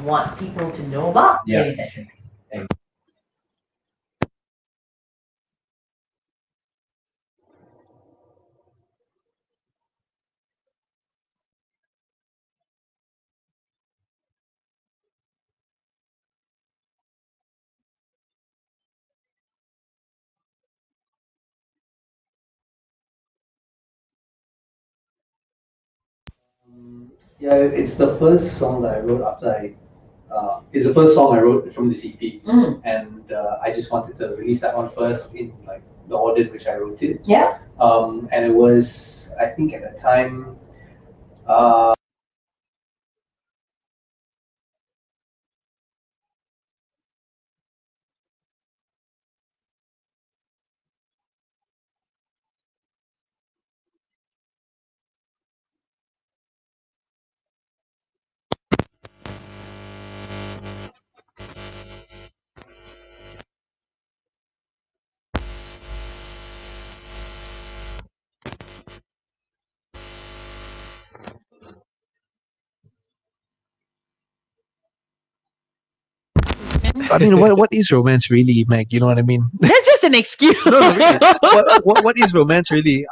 want people to know about Daily Tetris? Yeah, it's the first song that I wrote after it's the first song I wrote from this EP, and I just wanted to release that one first in like the order in which I wrote it. Yeah. And it was, I think at the time, uh, I mean, what is romance really, Meg? You know what I mean? That's just an excuse. No, no, really. What is romance really?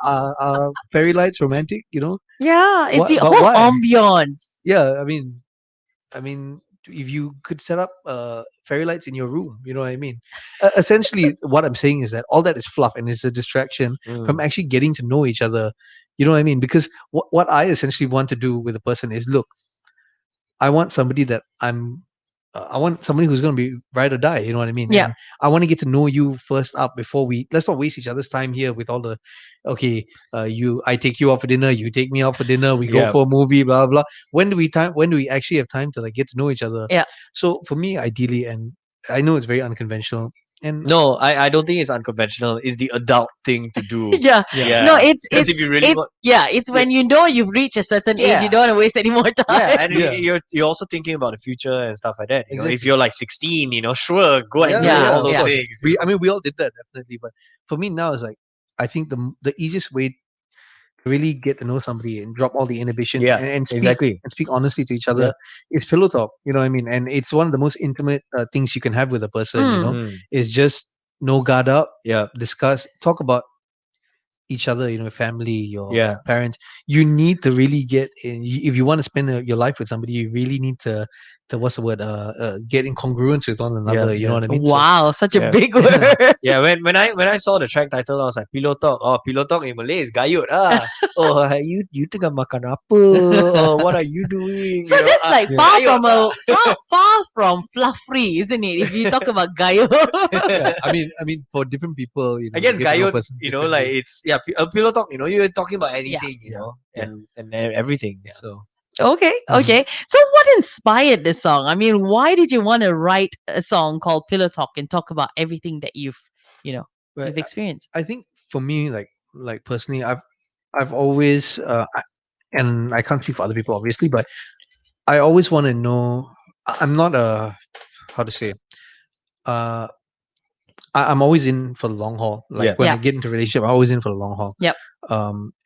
Fairy lights romantic? You know? Yeah, it's What? the But whole why? ambience. Yeah, I mean, if you could set up fairy lights in your room, you know what I mean? Essentially, what I'm saying is that all that is fluff and it's a distraction from actually getting to know each other. You know what I mean? Because what I essentially want to do with a person is, look, I want somebody that I want somebody who's going to be ride or die. You know what I mean? Yeah. And I want to get to know you first up before let's not waste each other's time here with all the, okay, I take you out for dinner, you take me out for dinner, we go Yeah. for a movie, blah, blah, blah. When do we actually have time to like get to know each other? Yeah. So for me, ideally, and I know it's very unconventional, and No, I don't think it's unconventional. It's the adult thing to do. Yeah. Yeah. No, it's Because it's if you really it, want, yeah, it's when you know you've reached a certain age, Yeah. you don't want to waste any more time. yeah, and Yeah. you're also thinking about the future and stuff like that. You know, if Exactly. you're like 16, sure, go and do yeah, all those yeah. things. I mean, we all did that definitely, but for me now it's like, I think the easiest way to really get to know somebody and drop all the inhibitions, Yeah, and exactly. speak honestly to each other is pillow talk. You know what I mean? And it's one of the most intimate things you can have with a person. You know, Mm. is just no guard up, Yeah, discuss, talk about each other, you know, family, your Yeah. parents. You need to really get in. If you want to spend your life with somebody, you really need to what's the word? Get in congruence with one another. You know what I mean? So, Wow, such a Yeah. big word. yeah. When I saw the track title, I was like, Pillow Talk. Oh, Pillow Talk in Malay is gayut. Ah. Oh, you tengah makan apa? Oh, what are you doing? So that's like Yeah. far Gayut from lah. far from fluff free, isn't it? If you talk about gayo. Yeah, I mean, for different people, you know, I guess they get to know a gayut, person like differently. it's a pillow talk. You're talking about anything, Yeah. and everything. So Okay, okay. So what inspired this song? I mean, why did you want to write a song called Pillow Talk and talk about everything that you know, But you've experienced? I think for me, like personally, I've always and I can't speak for other people obviously, but I always want to know. I'm not a, how to say, uh I'm always in for the long haul. Yeah. Like when I Yeah. get into a relationship, I'm always in for the long haul. Yep.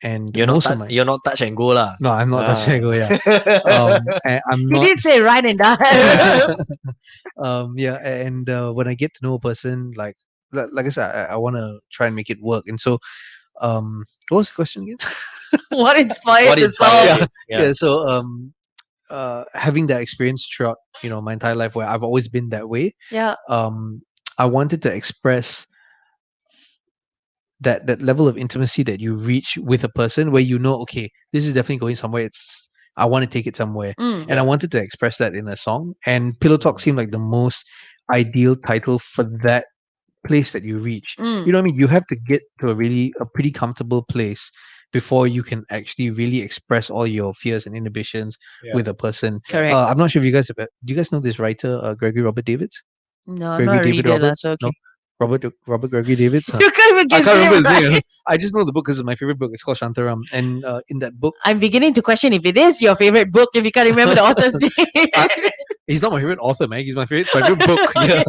And you're most of my you're not touch and go lah. no, I'm not touching go. Yeah. Ah. And I'm He not. did say right and die. Yeah, and when I get to know a person, like I said, I want to try and make it work. And so, what was the question again? What inspired What the inspired song? you? Yeah. So, having that experience throughout, you know, my entire life, where I've always been that way, Yeah. I wanted to express that level of intimacy that you reach with a person, where you know, okay, this is definitely going somewhere. I want to take it somewhere, Mm. and I wanted to express that in a song. And Pillow Talk seemed like the most ideal title for that place that you reach. Mm. You know what I mean? You have to get to a pretty comfortable place before you can actually really express all your fears and inhibitions Yeah. with a person. Correct. I'm not sure if you guys do you guys know this writer, Gregory Robert Davids? No, I'm Gregory not a David reader, lah, Roberts? so okay. No, Robert Gregory Davids. You can't even I get can't remember his right. name. I just know the book because it's my favorite book. It's called Shantaram, and in that book, I'm beginning to question if it is your favorite book if you can't remember the author's name. he's not my favorite author, Meg. He's my favorite book. Yeah.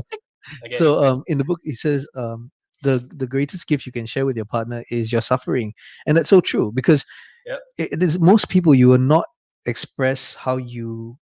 Okay. So in the book it says the greatest gift you can share with your partner is your suffering, and that's so true because Yep. it is most people, you will not express how you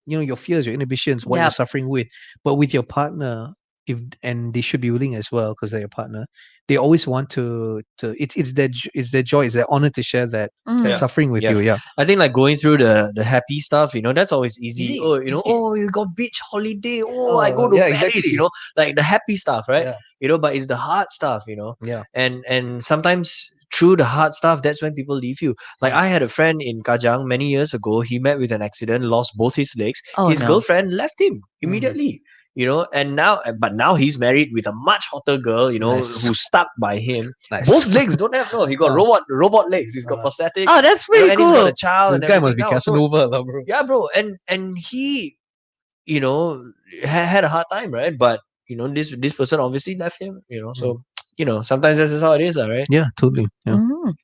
your fears, your inhibitions, what you're Yep. suffering with. But with your partner, if and they should be willing as well because they're your partner. They always want to. It's their joy, it's their honor to share that Mm. suffering with Yeah. you. Yeah. I think like going through the happy stuff, that's always easy. Easy, Oh, easy. oh, you got beach holiday. Oh, I go to Yeah, Paris. exactly. Like the happy stuff, right? Yeah. But it's the hard stuff. Yeah. And sometimes through the hard stuff, that's when people leave you. Like I had a friend in Kajang many years ago. He met with an accident, lost both his legs. Oh, His no. girlfriend left him immediately. And now he's married with a much hotter girl. Nice. Who's stuck by him. Nice. Both legs don't have no. He got robot legs. He's got prosthetic. Oh, that's pretty And he's got cool. a child. This and guy must be everything now. So, Casanova, lah, bro. yeah, bro. And he, had a hard time, right? But this person obviously left him. So sometimes that's just how it is, right? Yeah, totally. Yeah.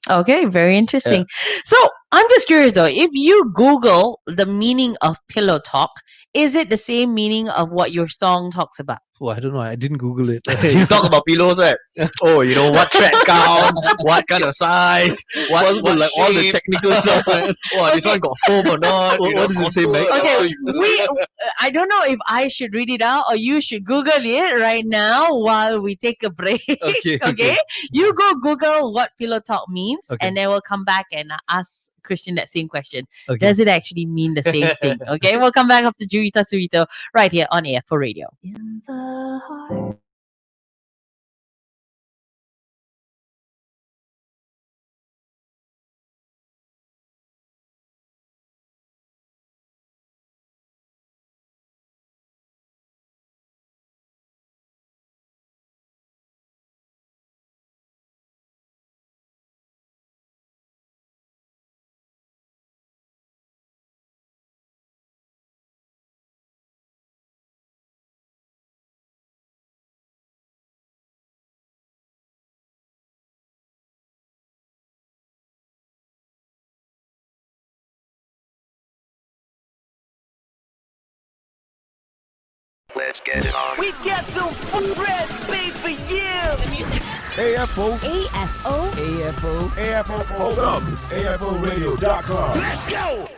Okay, very interesting. So I'm just curious though, if you Google the meaning of pillow talk, is it the same meaning of what your song talks about? Well, I don't know. I didn't Google it. You talk about pillows, right? Oh, what thread count, what kind of size, what like all the shape. technical stuff, right? Oh, this one got foam or not? What does it say, contour. Meg? Okay, I don't know if I should read it out or you should Google it right now while we take a break. Okay. You go Google what pillow talk means, Okay. and then we'll come back and ask Christian that same question. Okay. Does it actually mean the same thing? Okay, we'll come back after Jurita Surito right here on Air for Radio. In the heart. Let's get it on. We got some fresh beats for you. The music. AFO. AFO. AFO. AFO. Hold up. It's AFOradio.com. Let's go.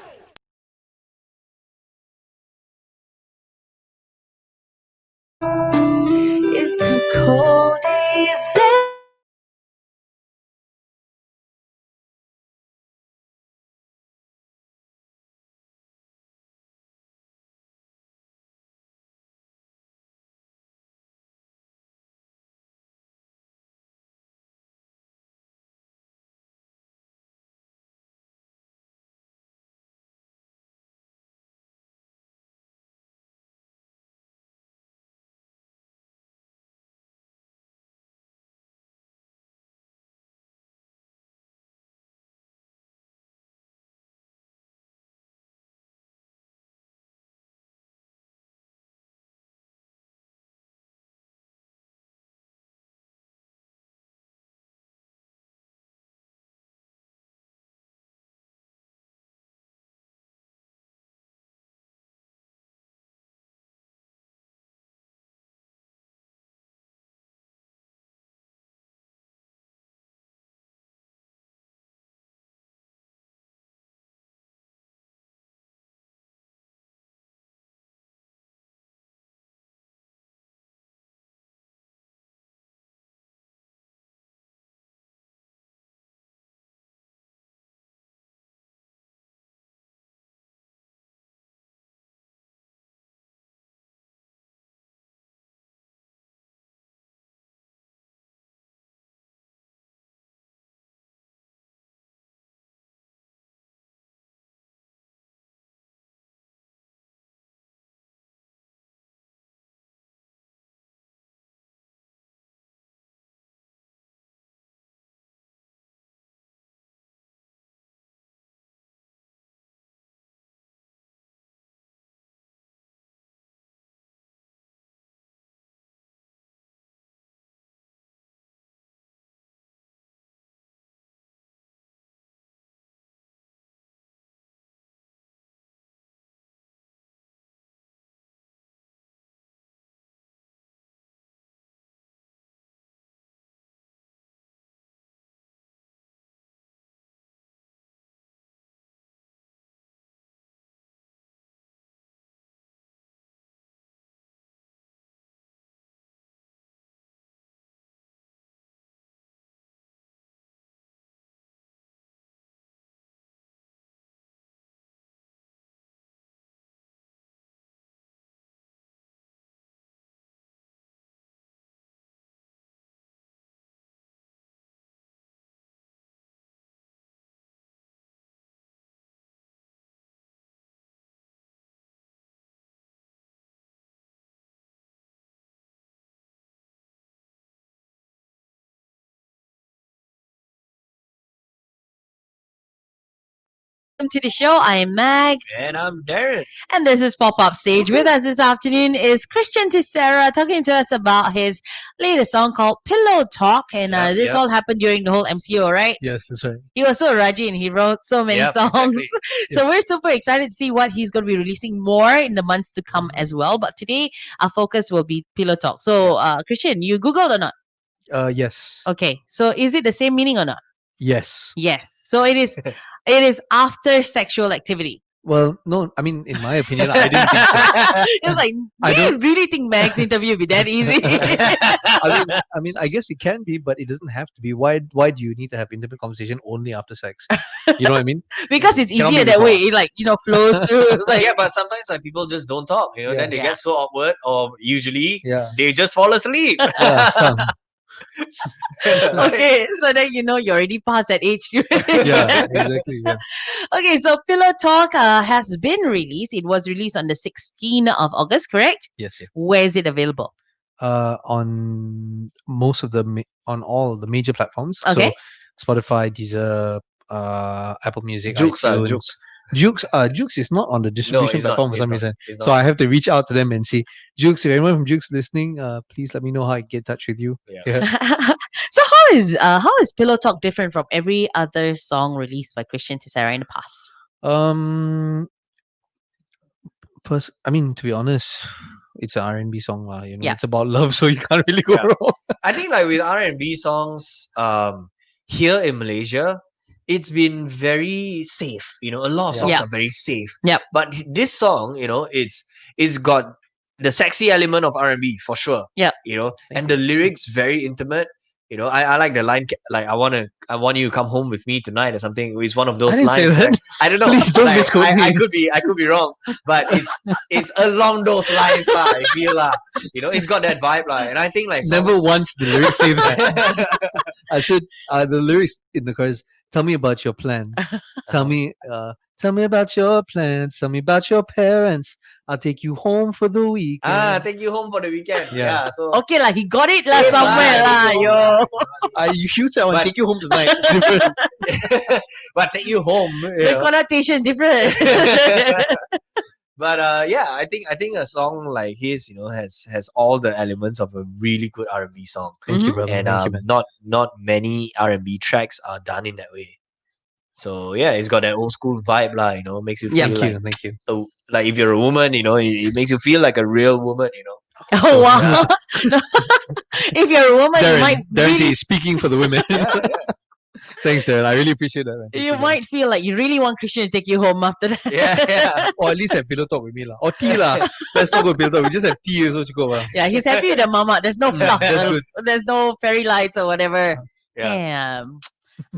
welcome to the show. I am Mag, And I'm Darren. and this is Pop Up Stage. With us this afternoon is Christian Tissera talking to us about his latest song called Pillow Talk. And Yep, this yep. all happened during the whole MCO, right? Yes, that's right. He was so Raji and he wrote so many Yep, songs. exactly. So we're super excited to see what he's going to be releasing more in the months to come as well. But today, our focus will be Pillow Talk. So, Christian, you Googled or not? Yes. Okay. So, is it the same meaning or not? Yes. Yes. So, it is. It is after sexual activity. Well, no, I mean, in my opinion, I didn't think so. It's like, I do you really think Mag's interview would be that easy? I guess it can be, but it doesn't have to be. Why do you need to have intimate conversation only after sex? You know what I mean? Because it's Cannot easier be that before. way. It flows through. Like, Yeah, but sometimes like people just don't talk, Yeah. then they Yeah. get so awkward, or usually Yeah. they just fall asleep. Yeah, some. okay, so then you're already past that age. Yeah, exactly. Yeah. Okay, so Pillow Talk has been released. It was released on the 16th of August, correct? Yes, yeah. Where is it available? On most of on all the major platforms. Okay. So Spotify, Deezer, Apple Music, Jukes are iTunes. jukes. Jukes is not on the distribution he's not, platform for he's some not, reason. he's So not. I have to reach out to them and say, Jukes, if anyone from Jukes listening, please let me know how I get in touch with you. Yeah. So how is Pillow Talk different from every other song released by Christian Tissera in the past? I mean, to be honest, it's an R&B song, Yeah. It's about love, so you can't really go Yeah. wrong. I think like with R&B songs, here in Malaysia, it's been very safe. A lot of Yeah. songs Yeah. are very safe. Yep. But this song, it's got the sexy element of R&B for sure. Yep. And the lyrics very intimate. I like the line like I want you to come home with me tonight or something. It's one of those didn't say lines. that. Right? I don't know. Please don't like, misquote I me. could be wrong, but it's along those lines lah. I feel lah. It's got that vibe lah. And I think like Never songs- once the lyrics say that. I said the lyrics in the chorus. Tell me about your plans. Tell me about your plans. Tell me about your parents. I'll take you home for the weekend. take you home for the weekend. Yeah. Yeah. So Okay, he got it lah Same somewhere lah, lah, take you yo. You said I want to But- take you home tonight. It's different. but take you home. The connotation different. But yeah, I think a song like his, has all the elements of a really good R&B song. Thank you, Mhm. brother. And Thank you, man. not many R&B tracks are done in that way. So yeah, it's got that old school vibe lah. Makes you feel Thank like you. Thank you. like if you're a woman, it makes you feel like a real woman. Oh wow! If you're a woman, you might Darren really, is speaking for the women. Thanks, Darren. I really appreciate that, man. Thank you man. might feel like you really want Christian to take you home after that. Yeah. Or at least have pillow talk with me lah. Or tea lah. Let's not go pillow talk. We just have tea also to go. Yeah, he's happy with the mama. There's no fluff. That's good. There's no fairy lights or whatever. Yeah. Damn.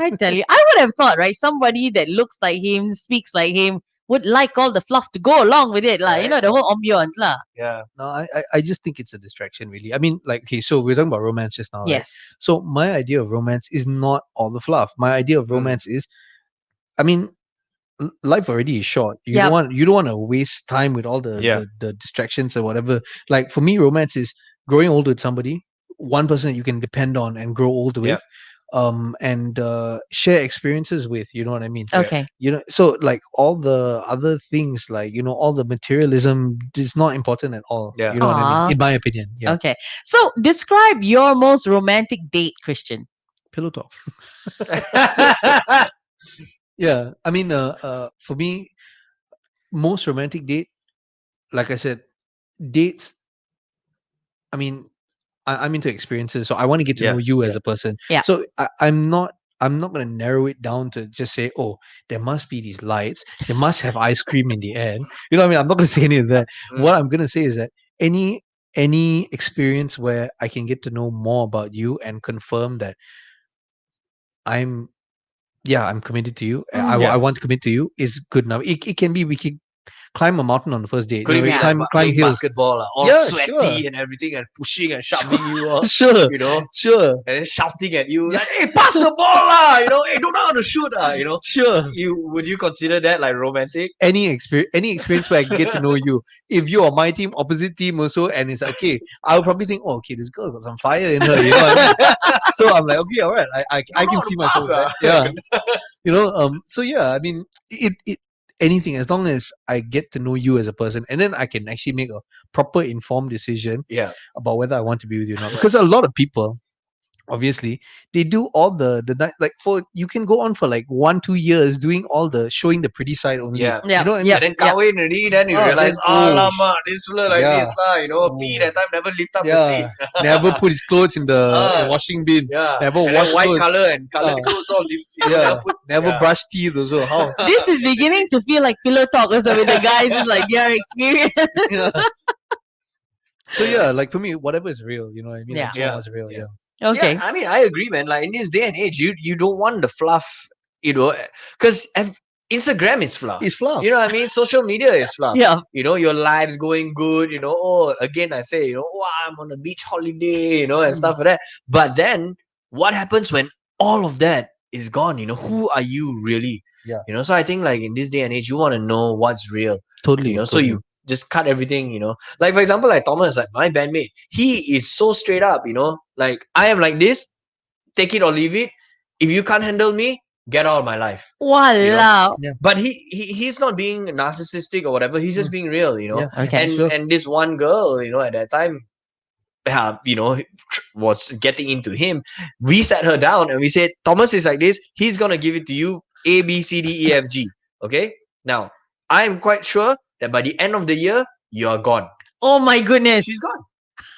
I tell you, I would have thought, right? Somebody that looks like him, speaks like him, would like all the fluff to go along with it, like Right. the whole ambience, lah. Yeah. No, I just think it's a distraction, really. I mean, like, okay, so we're talking about romance just now, right? Yes. So my idea of romance is not all the fluff. My idea of romance is, I mean, life already is short. You Yep. don't want to waste time with all the, Yeah. the distractions or whatever. Like for me, romance is growing old with somebody, one person that you can depend on and grow old with. And share experiences with, you know what I mean? So, Okay. so like all the other things, like all the materialism is not important at all. Yeah. You know what I Aw. mean? In my opinion. Yeah. Okay. So describe your most romantic date, Christian. Pillow talk. Yeah. I mean, for me, most romantic date, like I said, dates. I mean, I'm into experiences, so I want to get to Yeah, know you as yeah. a person. Yeah. So I'm not going to narrow it down to just say, oh, there must be these lights. There must have ice cream in the end. You know what I mean? I'm not going to say any of that. Mm. What I'm going to say is that any experience where I can get to know more about you and confirm that I'm committed to you. Mm. I want to commit to you is good enough. It can be we can climb a mountain on the first date. Could it be you know, like climb playing hills. basketball, all Yeah, sweaty sure. and everything, and pushing and shoving you off, Sure, you know, sure, and then shouting at you like, "Hey, pass the ball, lah!" You know, "Hey, don't know how to shoot, lah!" You know, sure. would you consider that like romantic? Any experience where I can get to know you. If you are my team, opposite team also, and it's like, okay, I'll probably think, oh, okay, this girl got some fire in her. You know what I mean? So I'm like, okay, all right, I can see myself. pass, There. Yeah, you know. So yeah, I mean, it anything as long as I get to know you as a person, and then I can actually make a proper informed decision Yeah, about whether I want to be with you or not. Because a lot of people, obviously, they do all the like for you can go on for like 1-2 years doing all the showing the pretty side only. yeah. Yeah, You know what I mean? yeah. And then kahwin already, then you realize, then, oh, alamak, this fella like yeah. this lah, you know, P Oh. that time never lift up the Yeah, seat. never put his clothes in the Ah. washing bin. Yeah, Never and then wash white clothes. color and colored Ah. clothes all lift. You know, Yeah, never put, never yeah. brush teeth also. How? This is beginning to feel like pillow talk also with the guys. It's like their experience. Yeah. So yeah, like for me, whatever is real, you know what I mean? I Yeah. just want Yeah. what's real. Yeah. Yeah. Okay. Yeah, I mean, I agree, man. Like in this day and age, you don't want the fluff, you know, because Instagram is fluff. It's fluff. You know what I mean? Social media is fluff. Yeah. You know, your life's going good. You know, oh, again, I say, you know, oh, I'm on a beach holiday, you know, and stuff like that. But then, what happens when all of that is gone? You know, who are you really? Yeah. You know, so I think like in this day and age, you want to know what's real. Totally. You know, so you just cut everything, you know. Like for example, like Thomas, like my bandmate, he is so straight up, you know. Like I am like this, take it or leave it. If you can't handle me, get out of my life. Walao. But he's not being narcissistic or whatever. He's just being real, you know. Yeah. Okay. And Sure. and this one girl, you know, at that time, you know, was getting into him. We sat her down and we said, Thomas is like this. He's gonna give it to you A B C D E F G. Okay. Now I'm quite sure that by the end of the year, you are gone. Oh my goodness. She's gone.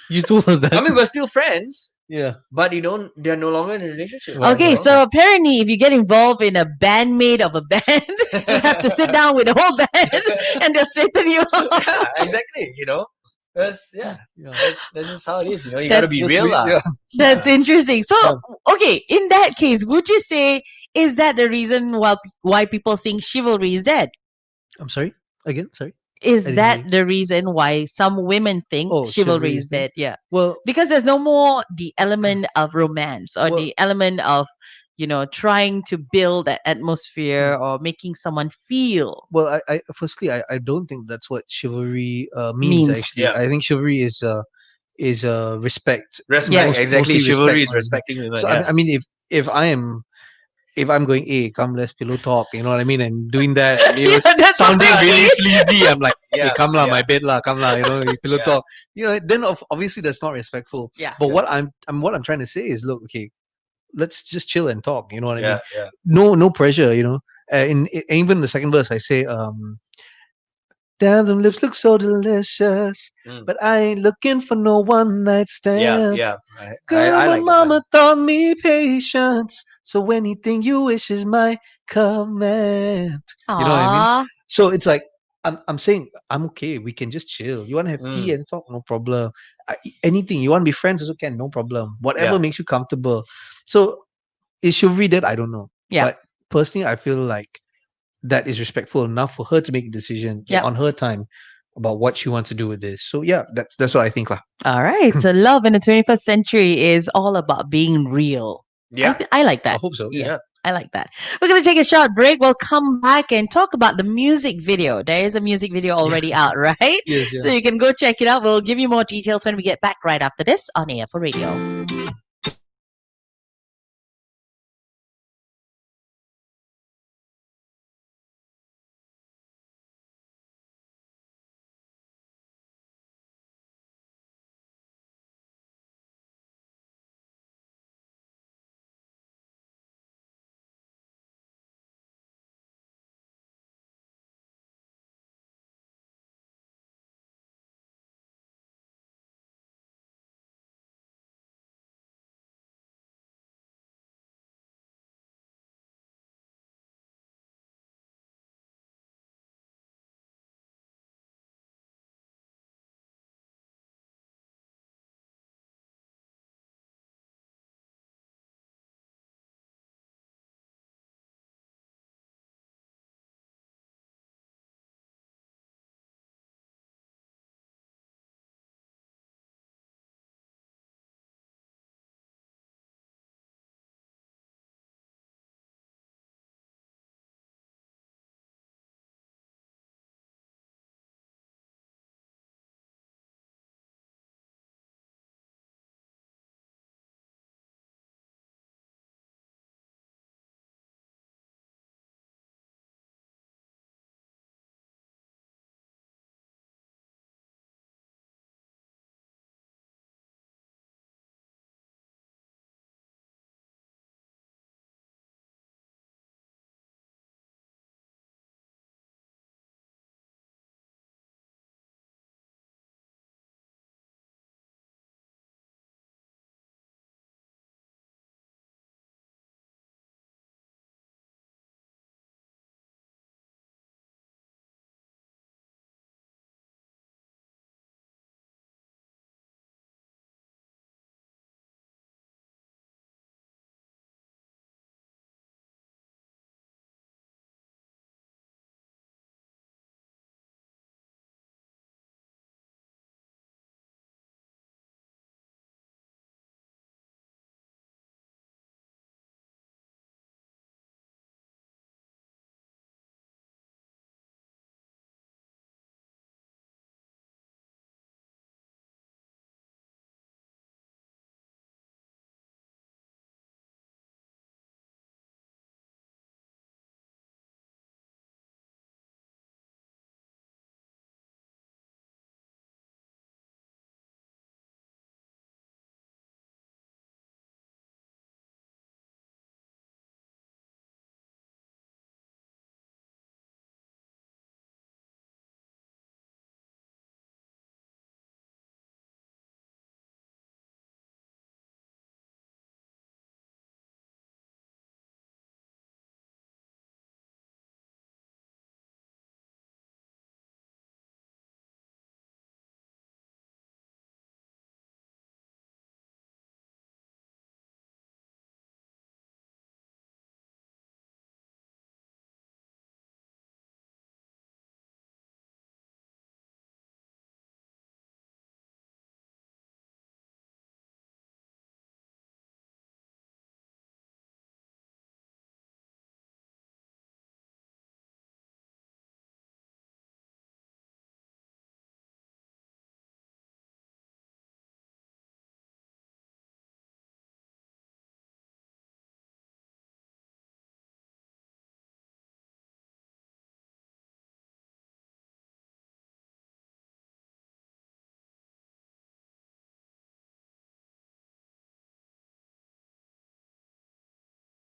You told her that. I mean, we're still friends, Yeah. but you know, they're no longer in a relationship. Okay, You know? so apparently, if you get involved in a bandmate of a band, you have to sit down with the whole band and they'll straighten you out. Yeah, exactly. You know, that's Yeah. that's just how it is. You know, you gotta That's- be That's real, sweet, lah. yeah. That's interesting. So, Yeah. okay, in that case, would you say is that the reason why people think chivalry is dead? I'm sorry. Again, sorry. Is I didn't that hear you. the reason why some women think Oh, chivalry chivalry is is dead. dead? Yeah, Well, because there's no more the element of romance or Well- the element of trying to build that atmosphere or making someone feel. well, I firstly, I don't think that's what chivalry means. Means. Actually, Yeah. I think chivalry is respect. Respect, Yes. exactly. Mostly Chivalry is respect. respecting women. So yeah. I mean, if I'm going, hey, come, let's pillow talk, you know what I mean, and doing that, and Yeah, that's sounding what I really mean. sleazy, I'm like, hey, Yeah, come lah, yeah. my bed lah, come lah, you know, you pillow Yeah. talk, then obviously that's not respectful. Yeah. But what I'm trying to say is, look, okay, let's just chill and talk, you know what I mean? Yeah, yeah. No pressure, even the second verse, I say, damn, them lips look so delicious, Mm. but I ain't looking for no one night stand. Yeah, yeah. Girl, I my like that mama line. taught me patience, so anything you wish is my command. You know what I mean? Aw. So it's like I'm saying I'm okay. We can just chill. You want to have tea Mm. and talk, no problem. Anything you want to be friends also can, no problem. Whatever Yeah. makes you comfortable. So is chivalry that? I don't know. Yeah. But personally, I feel like that is respectful enough for her to make a decision Yeah. on her time about what she wants to do with this. So yeah, that's what I think lah. All right. So love in the 21st century is all about being real. Yeah. I like I that. hope so. Yeah. I like that. We're going to take a short break. We'll come back and talk about the music video. There is a music video already out, right? Yes, So you can go check it out. We'll give you more details when we get back right after this on AFO Radio.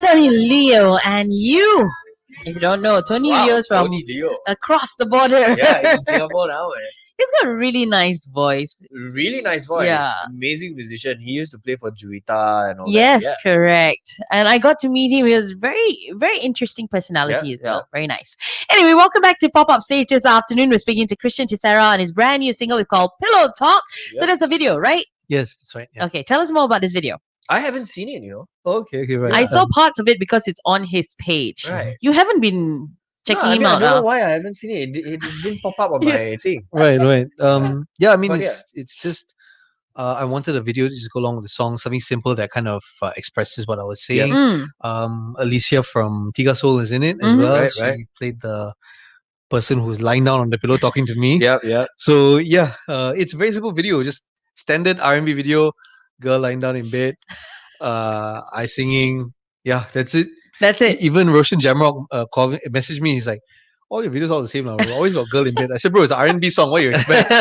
Tony Leo, and you. If you don't know, Tony Wow, Leo's from Tony Leo. across the border. Yeah, in Singapore now. He's got a really nice voice. Really nice voice. Yeah. Amazing musician. He used to play for Juita and all Yes, that. correct. And I got to meet him. He was very interesting personality Yeah, as well. Very nice. Anyway, welcome back to Pop Up Stage this afternoon. We're speaking to Christian Tissera on his brand new single. It's called Pillow Talk. So Yep. that's a video, right? Yes, that's right. Yeah. Okay, tell us more about this video. I haven't seen it, you know. Okay, right. I saw parts of it because it's on his page. Right. You haven't been checking No, I him mean, out, I don't know huh? why I haven't seen it. It didn't pop up on Yeah. my thing. Right. Yeah, I mean, But yeah. it's just I wanted a video to just go along with the song, something simple that kind of expresses what I was saying. Alicia from Tiga Soul is in it as Mhm. well. Right, she right. played the person who's lying down on the pillow talking to me. Yeah. So yeah, it's a very simple video, just standard R&B video, girl lying down in bed, I singing. Yeah, that's it. That's it. Even Roshan Jamrock messaged me. He's like, all your videos are all the same now. We always got girl in bed. I said, bro, it's an R&B song. What do you expect?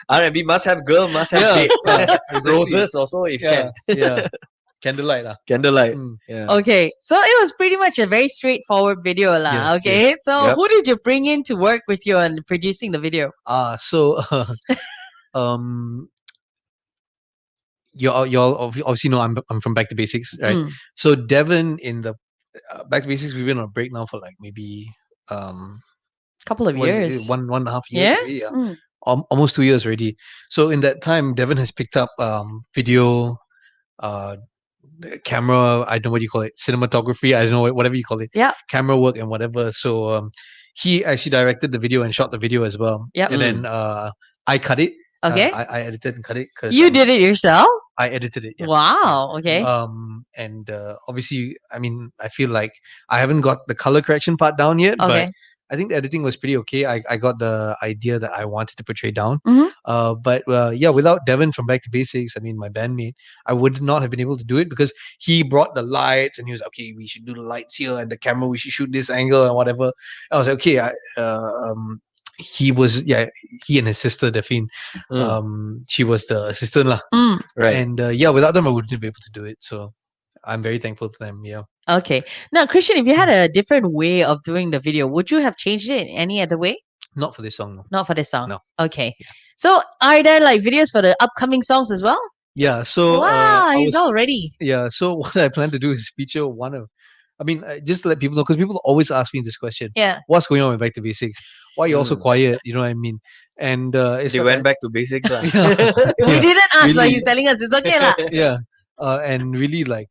R&B must have girl, must have Yeah, date. yeah, exactly. Roses also if Yeah, can. yeah. Candlelight. Candlelight. Mm. Yeah. Okay, so it was pretty much a very straightforward video, lah. Yes, Okay, so Yep. who did you bring in to work with you on producing the video? Um, y'all obviously know I'm from Back to Basics, right? Mm. So Devon in the Back to Basics, we've been on a break now for like maybe Couple of what is it, years. one and a half Yeah? years. Already, yeah. Mm. Almost 2 years already. So in that time, Devon has picked up video, camera. I don't know what you call it, cinematography. I don't know whatever you call it. Yeah. Camera work and whatever. So he actually directed the video and shot the video as well. Yep. And then I cut it. Okay, I edited and cut it because you did it yourself? I edited it. Yeah. Wow. Okay. And obviously, I mean, I feel like I haven't got the color correction part down yet, Okay. but I think the editing was pretty okay. I got the idea that I wanted to portray down. Mhm. But yeah, without Devon from Back to Basics, I mean, my bandmate, I would not have been able to do it because he brought the lights and he was like, okay, we should do the lights here and the camera, we should shoot this angle and whatever. I was like, okay, he and his sister Delphine, she was the assistant lah. Mm. Right. And yeah, without them, I wouldn't be able to do it. So I'm very thankful to them. Yeah. Okay. Now, Christian, if you had a different way of doing the video, would you have changed it in any other way? Not for this song. No. Not for this song. No. Okay. So, are there like videos for the upcoming songs as well? Yeah. So wow, I he's was- all ready. Yeah. So what I plan to do is feature one of, I mean, just to let people know, because people always ask me this question: Yeah. what's going on with Back to Basics? Why are you all so Mm. quiet? You know what I mean? And it's They like- went back to basics. lah. Yeah. We didn't ask, so Really. he's telling us it's okay, lah. Yeah. And really like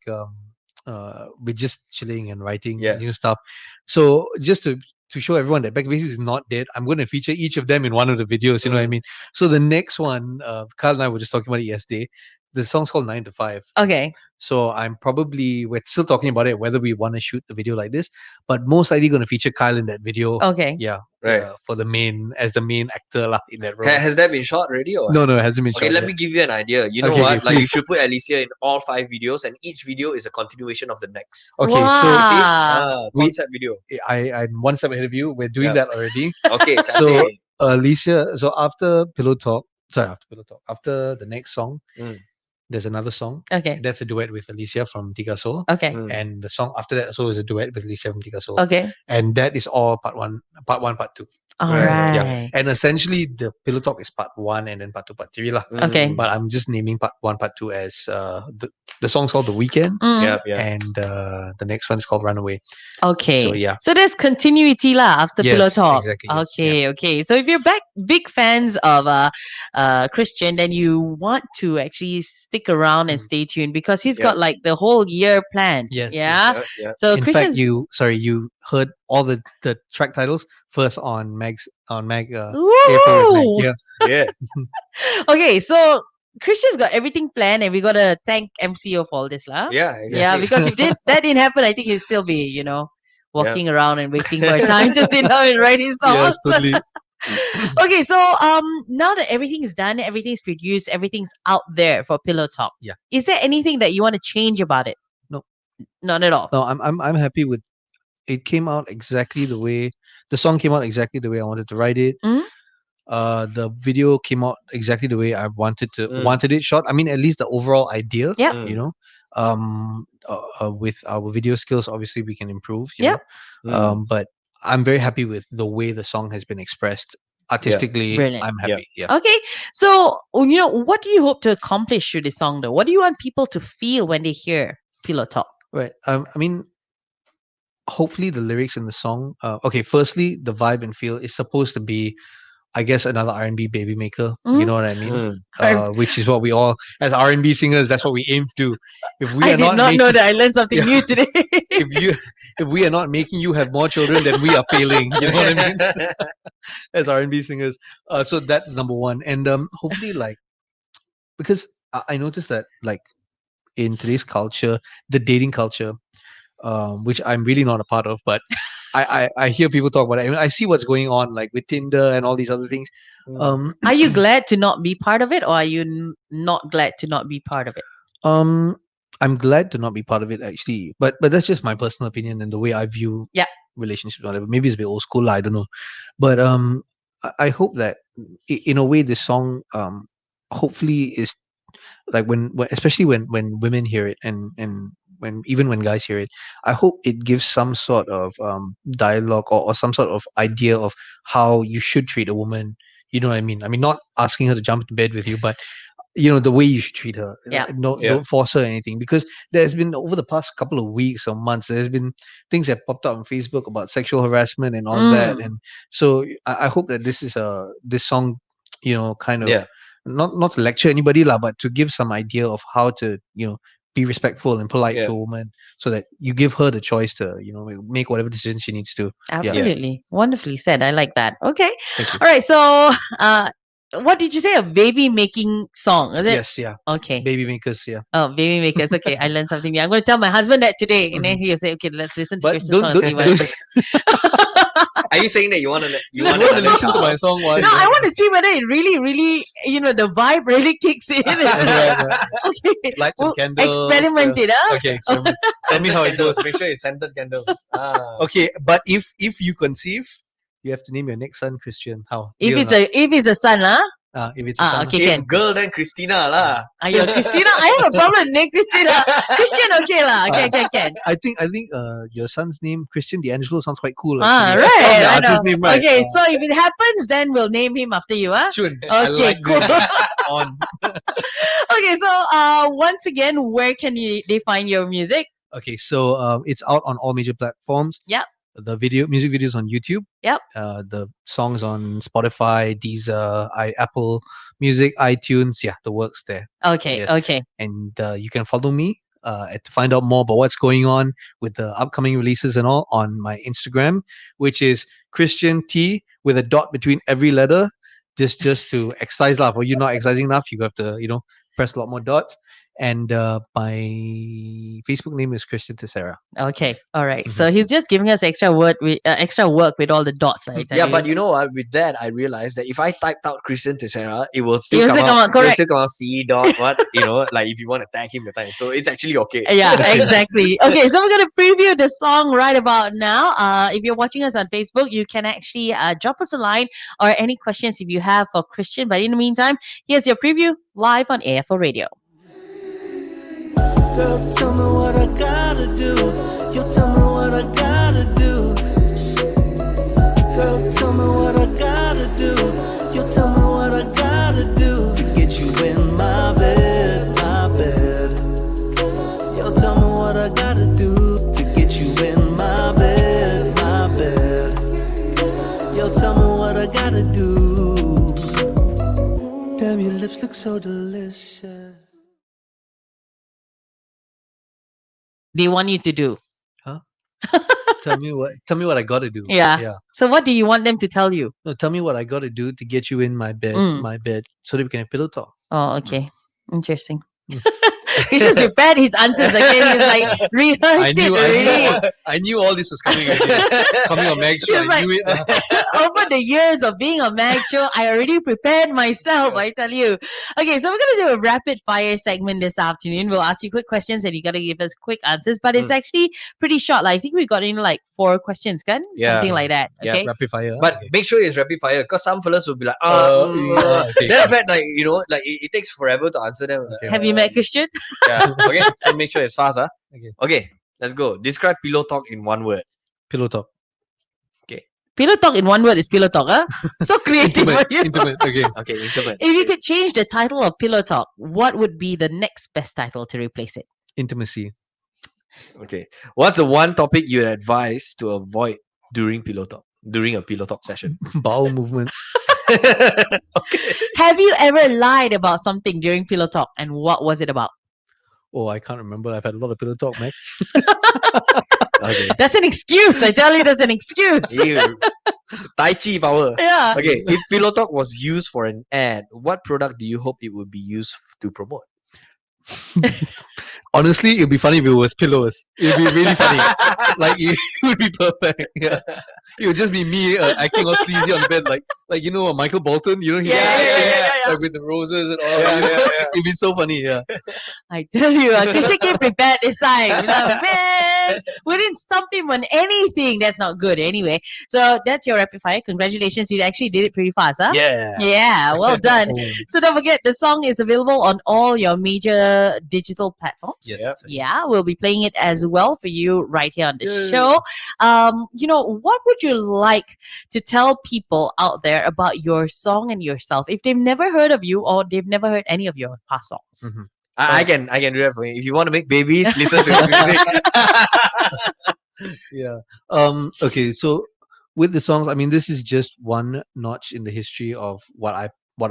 we're just chilling and writing Yeah. new stuff. So just to show everyone that Back to Basics is not dead, I'm going to feature each of them in one of the videos. You know what I mean? So the next one, Kyle and I were just talking about it yesterday. The song's called 9 to 5. Okay. So we're still talking about it, whether we want to shoot the video like this, but most likely going to feature Kyle in that video. Okay. Yeah. Right. For the main actor lah in that role. Has that been shot already or what? No, it hasn't been Okay, shot let yet. me give you an idea. You know Okay, what? okay, Like you please. should put Alicia in all 5 videos, and each video is a continuation of the next. Okay, See? Wow. Concept video. so I'm one step ahead of you. We're doing Yeah. that already. Okay, So cantik. Alicia, so after the next song, Mm. there's another song. Okay. That's a duet with Alicia from Tiga Soul. Okay. Mm. And the song after that also is a duet with Alicia from Tiga Soul. Okay. And that is all part one, part two. All Right. right. Yeah. And essentially the Pillow Talk is part 1 and then part 2, part 3 lah. Okay. Mm. But I'm just naming part 1, part 2 as the song's called The Weekend. Mm. Yeah, yeah. And the next one is called Runaway. Okay. So yeah. So there's continuity lah after Pillow Yes, Talk. exactly, yes, Okay, okay. So if you're big fans of Christian, then you want to actually stick around and stay tuned because he's Yeah. got like the whole year planned. Yes, Yeah. yes. Yeah. So In Christian's fact, you heard all the track titles first on Mag April with Mag. Woo! Yeah. Yeah. Okay, so Christian's got everything planned, and we gotta thank MCO for all this, lah. Yeah, Yeah, exactly. because if that didn't happen, I think he'd still be, walking around and waiting for a time to sit down and write his songs. Yes, totally. Okay, so now that everything is done, everything's produced, everything's out there for Pillow Talk. Yeah. Is there anything that you want to change about it? No. None at all. No, I'm happy with it. Came out exactly the way the song came out exactly the way I wanted to write it. Mhm. The video came out exactly the way I wanted Mm. it shot. I mean, at least the overall idea. Yep. Mm. You know, with our video skills, obviously we can improve. You Yep. know? But I'm very happy with the way the song has been expressed artistically. Brilliant. I'm happy. Yeah. Okay, so what do you hope to accomplish through this song, though? What do you want people to feel when they hear Pillow Talk? Right. I mean, hopefully the lyrics in the song. Okay. Firstly, the vibe and feel is supposed to be, I guess, another R&B baby maker. You know what I mean? Which is what we all, as R&B singers, that's what we aim to do. If we I are did not not know making, that I learned something new today. if we are not making you have more children, then we are failing. You know what I mean? As R&B singers. So that's number one. And hopefully, like, because I noticed that, like, in today's culture, the dating culture, which I'm really not a part of, but I hear people talk about it. I mean, I see what's going on, like with Tinder and all these other things. Are you glad to not be part of it, or are you not glad to not be part of it? I'm glad to not be part of it, actually, but that's just my personal opinion and the way I view Yeah. relationships. Whatever, maybe it's a bit old school. I don't know, but I hope that in a way this song hopefully is like when especially when women hear it, and when guys hear it, I hope it gives some sort of dialogue, or some sort of idea of how you should treat a woman. You know what I mean? I mean, not asking her to jump into bed with you, but the way you should treat her. Yeah. Don't force her or anything, because there's been, over the past couple of weeks or months, there's been things that popped up on Facebook about sexual harassment and all that. And so I hope that this song, kind of not to lecture anybody lah, but to give some idea of how to be respectful and polite to a woman, so that you give her the choice to make whatever decision she needs to. Absolutely. Wonderfully said. I like that. Okay. Thank you. All right. So, what did you say? A baby making song, is it? Yes, yeah. Okay. Baby makers, yeah. Oh, baby makers. Okay, I learned something new. I'm going to tell my husband that today, and then he'll say, "Okay, let's listen to But Christian's song and see what happens." Are you saying that you want to You want to listen to my song while No, I want to see whether it really, really, the vibe really kicks in. Okay. light some candles. Experiment it, huh? Okay, experiment. Tell me how it goes. Make sure it's scented candles. Okay, but if you conceive, you have to name your next son Christian. How? If Deal it's a son, huh? now? If it's a son. Okay, If can. girl, then Christina lah. Ayo, Christina, I have a problem with name Christina. Christian, okay lah. Okay, can. I think your son's name Christian D'Angelo sounds quite cool. Ah, actually. right. Sounds like I artist know. name, right? Okay, so if it happens, then we'll name him after you, huh? Sure. I Okay, like cool. this. On. Okay, so once again, where can they find your music? Okay, so it's out on all major platforms. Yep. The music videos on YouTube. Yep. The songs on Spotify, Deezer, Apple Music, iTunes. Yeah, the works there. Okay, Yes. okay. And you can follow me to find out more about what's going on with the upcoming releases and all on my Instagram, which is Christian T with a dot between every letter, just to excise lah. For you not excising enough, you have to press a lot more dots. And my Facebook name is Christian Tessera. Okay, all right. So he's just giving us extra work with all the dots. I tell Yeah, you. but you know what? With that, I realized that if I typed out Christian Tessera, it will It still will come still come out. out, correct. It will still come out C dot what? Like if you want to tag him the time. So it's actually okay. Yeah, exactly. Okay, so we're going to preview the song right about now. If you're watching us on Facebook, you can actually drop us a line or any questions if you have for Christian. But in the meantime, here's your preview live on AFO Radio. Girl, tell me what I gotta do. You tell me what I gotta do. Girl, tell me what I gotta do. You tell me what I gotta do to get you in my bed, my bed. Yo, tell me what I gotta do to get you in my bed, my bed. Yo, tell me what I gotta do. Damn, your lips look so delicious. They want you to do. Tell me what I gotta do. Yeah. Yeah. So what do you want them to tell you? No, tell me what I gotta do to get you in my bed, so that we can have pillow talk. Oh, okay. Interesting. He's just prepared his answers again. He's like rehearsed it already. I knew all this was coming. Coming on Mag Show. He was I knew like, it. over the years of being a mag show, I already prepared myself, I tell you. Okay, so we're going to do a rapid fire segment this afternoon. We'll ask you quick questions and you got to give us quick answers, but it's actually pretty short. Like, I think we got in like 4 questions, kan? Yeah. Something like that. Yeah, Okay. Rapid fire. But make sure it's rapid fire, because some fellas will be like, okay. Then I've had like it takes forever to answer them. Have you met Christian? Yeah. Okay. So make sure it's fast, huh? Okay. Okay. Let's go. Describe pillow talk in one word. Pillow talk. Pillow talk in one word is pillow talk, huh? So creative for Intimate. you. Intimate. Okay. Okay. Intimate. If you could change the title of Pillow Talk, what would be the next best title to replace it? Intimacy. Okay. What's the one topic you advise to avoid during pillow talk? During a pillow talk session. Bowel movements. Okay. Have you ever lied about something during Pillow Talk, and what was it about? Oh, I can't remember. I've had a lot of pillow talk, Mac. Okay. That's an excuse. I tell you, that's an excuse. Ew. Tai Chi power. Yeah. Okay. If pillow talk was used for an ad, what product do you hope it would be used to promote? Honestly, it'd be funny if it was pillows. It'd be really funny. Like it would be perfect. Yeah, it would just be me acting all sleazy on the bed, like you know Michael Bolton. You know, he like with the roses and all. It'd be so funny. Yeah. I tell you, Christian came prepared this time. You know, man, we didn't stop him on anything. That's not good anyway. So that's your rapid fire. Congratulations. You actually did it pretty fast, huh? Yeah. Yeah, well done. Oh, So don't forget, the song is available on all your major digital platforms. yes. Yep. Yeah, we'll be playing it as well for you right here on the Yay. show. You know, what would you like to tell people out there about your song and yourself if they've never heard of you or they've never heard any of your past songs? Mhm. I can do that for you. If you want to make babies, listen to his music. Yeah. Okay. So with the songs, I mean, this is just one notch in the history of what I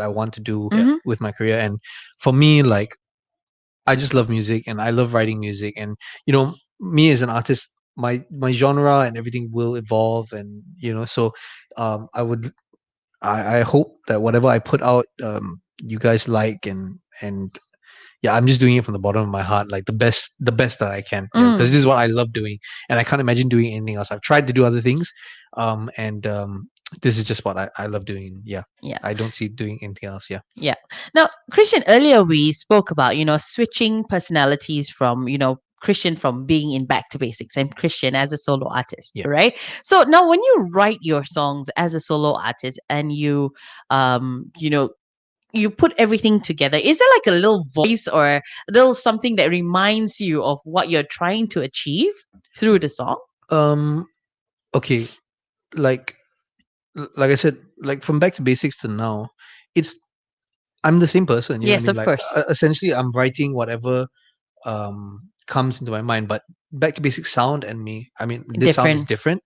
want to do Mhm. with my career, and for me, like, I just love music and I love writing music, and you know, me as an artist, my genre and everything will evolve, and you know, so I hope that whatever I put out, you guys like, and yeah, I'm just doing it from the bottom of my heart, like the best that I can, because this is what I love doing, and I can't imagine doing anything else. I've tried to do other things, and this is just what I love doing. Yeah, Yeah. I don't see doing anything else. Yeah. Now, Christian, earlier we spoke about, you know, switching personalities from, you know, Christian from being in Back to Basics and Christian as a solo artist, Yeah. right? So now when you write your songs as a solo artist and you know, you put everything together, is there like a little voice or a little something that reminds you of what you're trying to achieve through the song? Okay, like I said, like from Back to Basics to now, I'm the same person. You know Yes, what I mean? of Like, course. essentially, I'm writing whatever comes into my mind. But Back to Basics sound and me, I mean, this sound is different.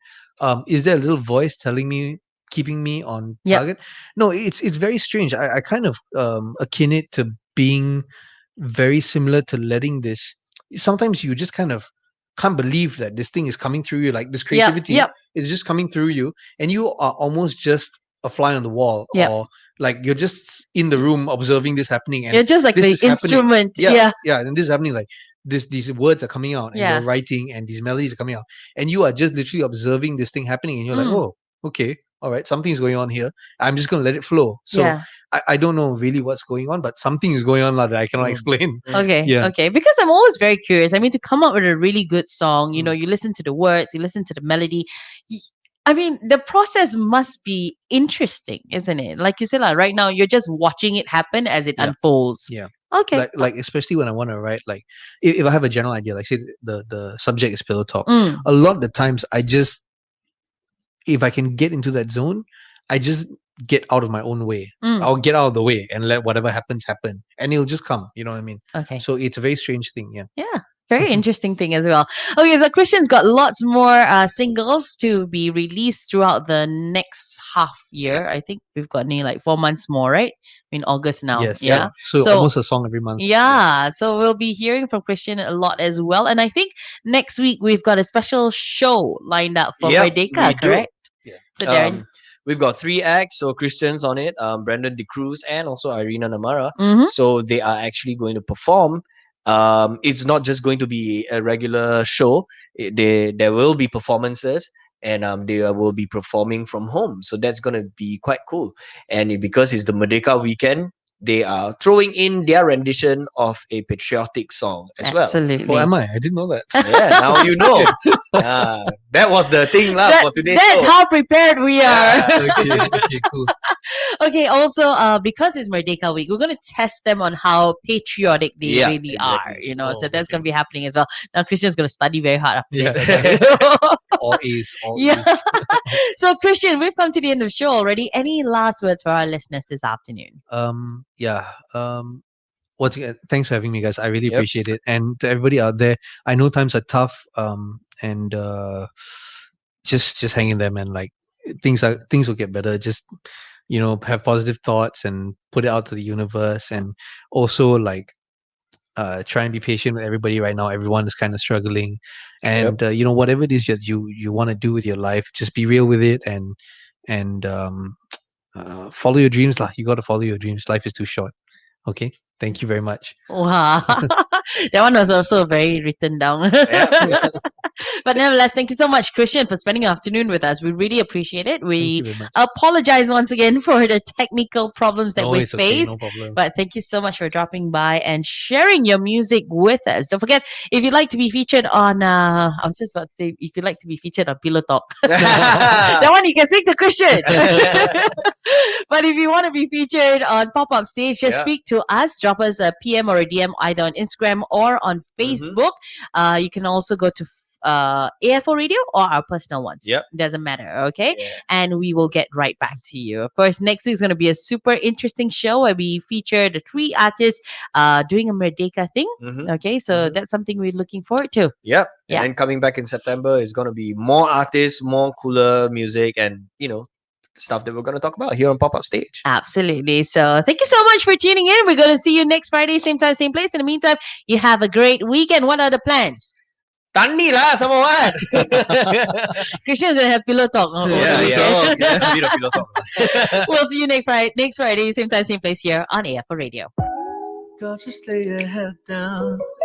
Is there a little voice telling me, keeping me on Yep. target? No, it's very strange. I kind of akin it to being very similar to letting this. Sometimes you just kind of can't believe that this thing is coming through you. Like this creativity Yep. is just coming through you, and you are almost just a fly on the wall, Yep. or like you're just in the room observing this happening, and You're just like this the is happening. instrument. Yeah. And this is happening, like these words are coming out, and Yeah. you're writing, and these melodies are coming out, and you are just literally observing this thing happening, and you're like, Mm. oh, okay, all right, something's going on here. I'm just gonna let it flow. So Yeah. I don't know really what's going on, but something is going on that I cannot Mm. explain. Okay. Yeah. Okay. Because I'm always very curious. I mean, to come up with a really good song, you know, you listen to the words, you listen to the melody. I mean, the process must be interesting, isn't it? Like you said, like right now, you're just watching it happen as it Yeah. unfolds. Yeah. Okay. Like especially when I want to write, like if I have a general idea, like say the subject is pillow talk, Mm. a lot of the times I just, if I can get into that zone, I just get out of my own way. Mm. I'll get out of the way and let whatever happens happen, and it'll just come. You know what I mean? Okay. So it's a very strange thing. Yeah. Yeah. Very interesting thing as well. Okay, so Christian's got lots more singles to be released throughout the next half year. I think we've got nearly like 4 months more, right? In August now. Yes. Yeah. So, So- almost a song every month. Yeah, so we'll be hearing from Christian a lot as well. And I think next week we've got a special show lined up for Yep, we Merdeka, do. correct? Yeah. So Darren. We've got 3 acts, so Christian's on it, Brandon De Cruz, and also Irina Namara. Mhm. So they are actually going to perform. It's not just going to be a regular show. There will be performances, and they will be performing from home. So that's going to be quite cool. And because it's the Merdeka weekend, they are throwing in their rendition of a patriotic song as well. Absolutely. Oh, am I? I didn't know that. Yeah, now you know. That was the thing lah for today's That's show. how prepared we are. Okay. Okay. Cool. Okay, also, because it's Merdeka Week, we're going to test them on how patriotic they Yeah, really are, exactly. you know, so Oh, that's going to okay. be happening as well. Now, Christian's going to study very hard after Yeah. this. I tell you. All A's, all Yeah. A's. So, Christian, we've come to the end of the show already. Any last words for our listeners this afternoon? Yeah. Once again, thanks for having me, guys. I really Yep. appreciate it. And to everybody out there, I know times are tough. And just hang in there, man. Like things will get better. Just have positive thoughts and put it out to the universe. And also like try and be patient with everybody right now. Everyone is kind of struggling, and whatever it is that you want to do with your life, just be real with it and follow your dreams lah. You got to follow your dreams. Life is too short. Okay, thank you very much. Wow. That one was also very written down. Yeah. But nevertheless, thank you so much, Christian, for spending the afternoon with us. We really appreciate it. Thank We you very much. apologize once again for the technical problems that No, we it's okay, faced. no problem. But thank you so much for dropping by and sharing your music with us. Don't forget, if you'd like to be featured on, I was just about to say, if you'd like to be featured on Pillow Talk, that one you can sing to Christian. But if you want to be featured on Pop-Up Stage, just Yeah. speak to us. Drop us a PM or a DM either on Instagram or on Facebook. You can also go to AFO Radio or our personal ones. Yep. Doesn't matter, okay? Yeah. And we will get right back to you. Of course, next week is going to be a super interesting show where we feature the 3 artists doing a Merdeka thing. Mhm. Okay, so that's something we're looking forward to. Yep. Yeah. And then coming back in September is going to be more artists, more cooler music, and stuff that we're going to talk about here on Pop-Up Stage. Absolutely. So thank you so much for tuning in. We're going to see you next Friday, same time, same place. In the meantime, you have a great weekend. What are the plans? Tani lah, sama what? Christian's going to have pillow talk over the weekend. Pillow talk. We'll see you next Friday, same time, same place here on AFO Radio. Just lay your head down.